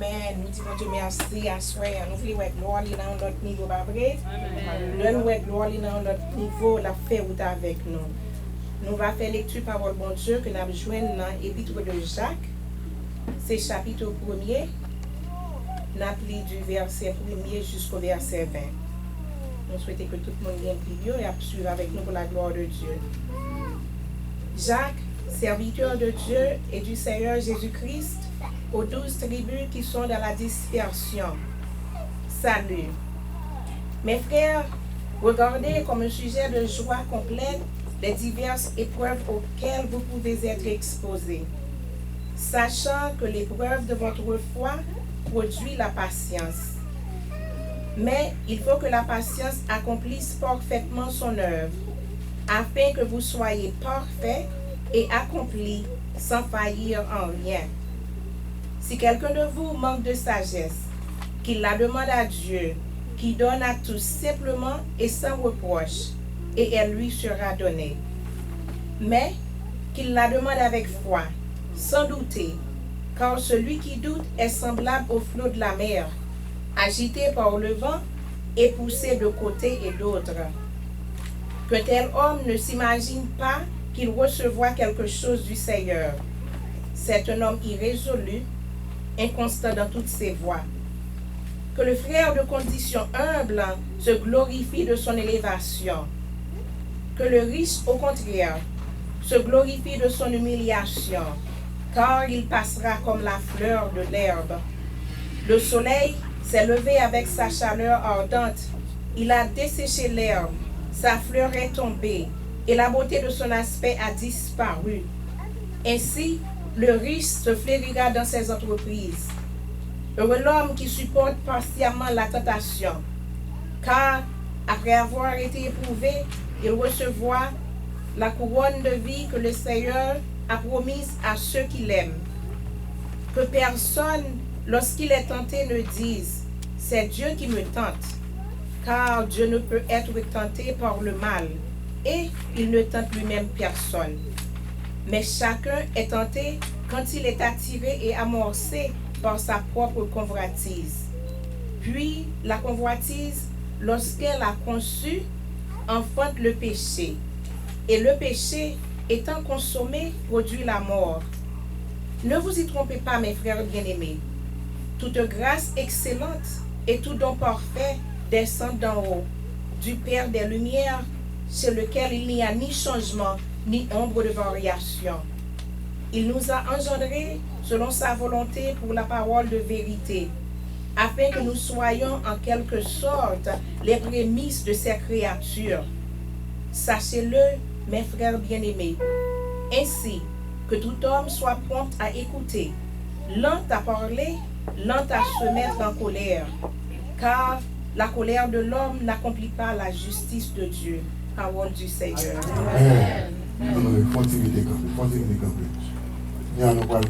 Amen. Nous disons Dieu merci à soi. Nous voulons voir gloire dans notre niveau, pas vrai? Amen. Nous voulons gloire dans notre niveau, la fait ou avec nous. Nous allons faire lecture parole bon Dieu que nous avons joint dans l'épître de Jacques. C'est chapitre 1er. Nous avons lu du verset 1er jusqu'au verset 20. Nous souhaitons que tout le monde vienne plus et suive avec nous pour la gloire de Dieu. Jacques, serviteur de Dieu et du Seigneur Jésus-Christ, aux 12 tribus qui sont dans la dispersion. Salut. Mes frères, regardez comme un sujet de joie complète les diverses épreuves auxquelles vous pouvez être exposés, sachant que l'épreuve de votre foi produit la patience. Mais il faut que la patience accomplisse parfaitement son œuvre, afin que vous soyez parfaits et accomplis sans faillir en rien. Si quelqu'un de vous manque de sagesse, qu'il la demande à Dieu, qui donne à tous simplement et sans reproche, et elle lui sera donnée. Mais qu'il la demande avec foi, sans douter, car celui qui doute est semblable au flot de la mer, agité par le vent et poussé de côté et d'autre. Que tel homme ne s'imagine pas qu'il recevra quelque chose du Seigneur. C'est un homme irrésolu, inconstant dans toutes ses voies. Que le frère de condition humble se glorifie de son élévation. Que le riche, au contraire, se glorifie de son humiliation, car il passera comme la fleur de l'herbe. Le soleil s'est levé avec sa chaleur ardente. Il a desséché l'herbe, sa fleur est tombée, et la beauté de son aspect a disparu. Ainsi, le riche se flétrira dans ses entreprises. Heureux l'homme qui supporte patiemment la tentation, car après avoir été éprouvé, il recevra la couronne de vie que le Seigneur a promise à ceux qui l'aiment. Que personne, lorsqu'il est tenté, ne dise « c'est Dieu qui me tente », car Dieu ne peut être tenté par le mal, et il ne tente lui-même personne. Mais chacun est tenté quand il est attiré et amorcé par sa propre convoitise. Puis la convoitise, lorsqu'elle a conçu, enfante le péché. Et le péché, étant consommé, produit la mort. Ne vous y trompez pas, mes frères bien-aimés. Toute grâce excellente et tout don parfait descend d'en haut, du Père des Lumières, chez lequel il n'y a ni changement, ni ombre de variation. Il nous a engendrés selon sa volonté pour la parole de vérité, afin que nous soyons en quelque sorte les prémices de ses créatures. Sachez-le, mes frères bien-aimés, ainsi que tout homme soit prompt à écouter, lent à parler, lent à se mettre en colère, car la colère de l'homme n'accomplit pas la justice de Dieu. Parole du Seigneur. Amen.